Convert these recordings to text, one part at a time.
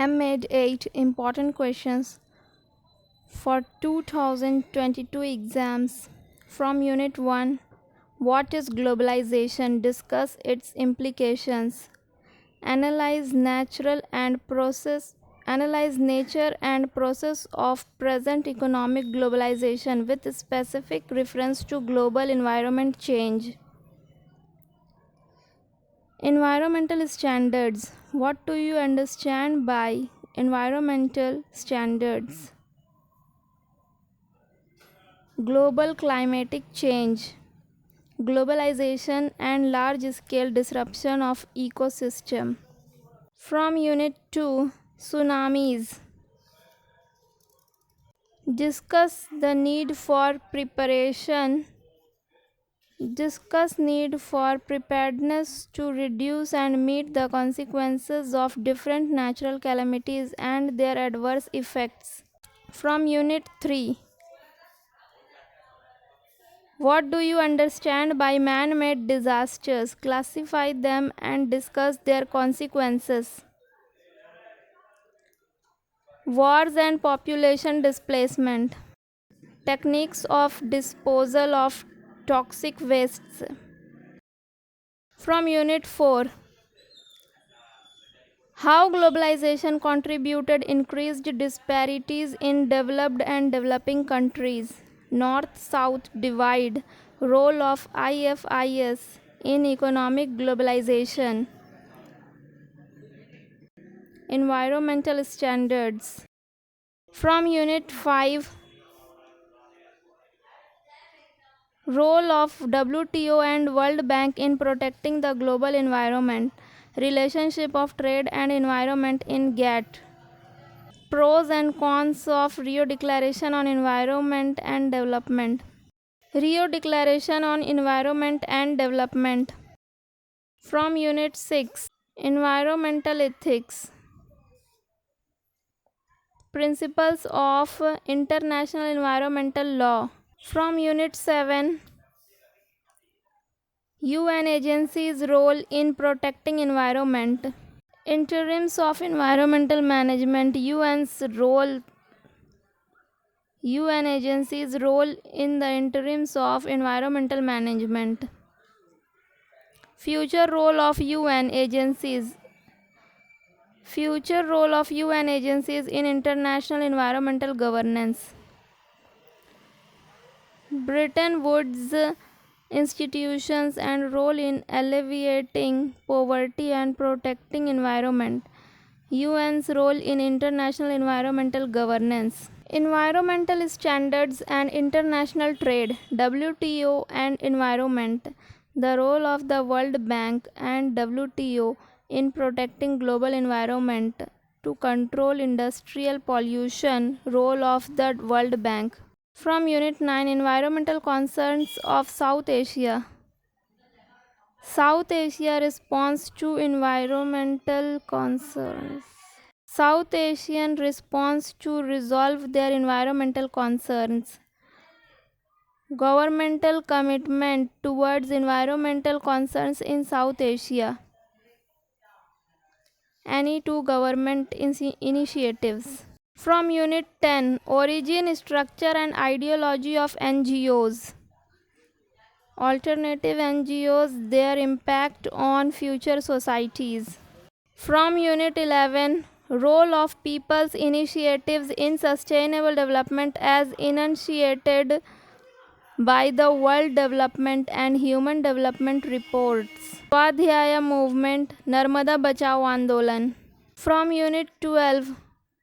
Med008 Important Questions for 2022 exams from Unit 1. What is globalization? Discuss its implications. Analyze nature and process of present economic globalization with specific reference to global environment change. Environmental standards. What do you understand by environmental standards? Global climatic change, globalization and large-scale disruption of ecosystem. From Unit 2, tsunamis. Discuss the need for preparation. Discuss need for preparedness to reduce and meet the consequences of different natural calamities and their adverse effects. From Unit 3. What do you understand by man-made disasters? Classify them and discuss their consequences. Wars and population displacement. Techniques of disposal of toxic wastes. From Unit 4. How globalization contributed increased disparities in developed and developing countries. North-South divide. Role of IFIs in economic globalization. Environmental standards. From Unit 5. Role of WTO and World Bank in protecting the global environment. Relationship of trade and environment in GATT. Pros and cons of Rio Declaration on Environment and Development. Rio Declaration on Environment and Development. From Unit 6. Environmental Ethics. Principles of International Environmental Law. From Unit 7. UN agencies' role in protecting environment. Interims of environmental management. UN agencies' role in the interims of environmental management. Future role of UN agencies. Future role of UN agencies in international environmental governance. Bretton Woods institutions and role in alleviating poverty and protecting environment. UN's role in international environmental governance. Environmental standards and international trade. WTO and environment. The role of the World Bank and WTO in protecting global environment to control industrial pollution. Role of the World Bank. From Unit 9. Environmental concerns of South Asia. South Asia response to environmental concerns. South Asian response to resolve their environmental concerns. Governmental commitment towards environmental concerns in South Asia. Any two government initiatives. From Unit 10. Origin, structure and ideology of NGOs. Alternative NGOs, their impact on future societies. From Unit 11. Role of people's initiatives in sustainable development as enunciated by the World Development and Human Development Reports. Swadhyaya movement, Narmada Bachao Andolan. From Unit 12.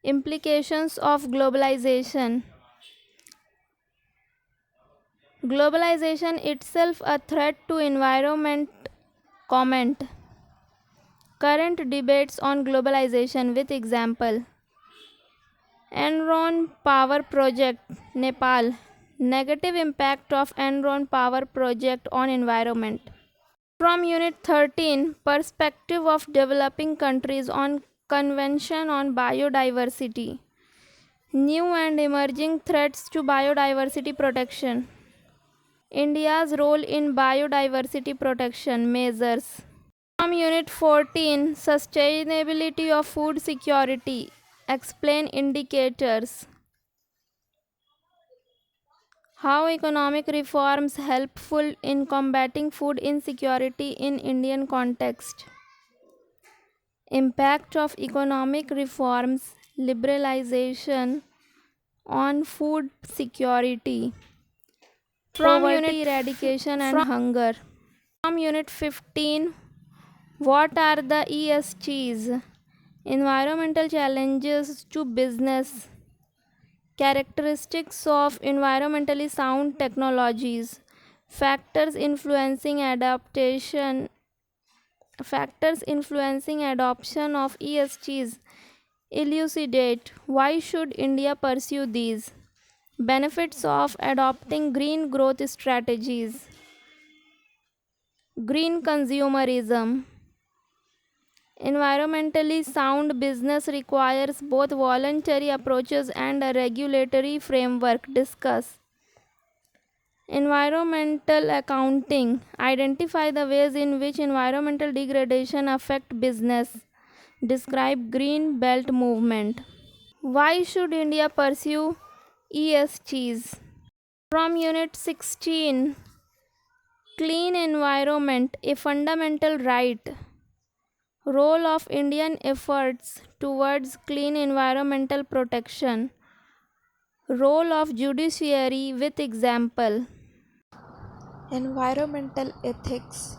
Implications of globalization. Globalization itself a threat to environment. Comment. Current debates on globalization with example. Enron Power Project, Nepal. Negative impact of Enron Power Project on environment. From Unit 13. Perspective of developing countries on Convention on Biodiversity. New and emerging threats to biodiversity protection. India's role in biodiversity protection measures. From Unit 14, Sustainability of Food Security. Explain indicators. How economic reforms helpful in combating food insecurity in Indian context. Impact of economic reforms, liberalization on food security. From poverty eradication and hunger. From Unit 15, what are the ESGs? Environmental challenges to business. Characteristics of environmentally sound technologies. Factors influencing adaptation. Factors influencing adoption of ESGs. Elucidate why should India pursue these? Benefits of adopting green growth strategies. Green consumerism. Environmentally sound business requires both voluntary approaches and a regulatory framework. Discuss. Environmental accounting. Identify the ways in which environmental degradation affect business. Describe green belt movement. Why should India pursue ESGs? From Unit 16, Clean Environment, a Fundamental Right. Role of Indian efforts towards clean environmental protection. Role of Judiciary with example. Environmental ethics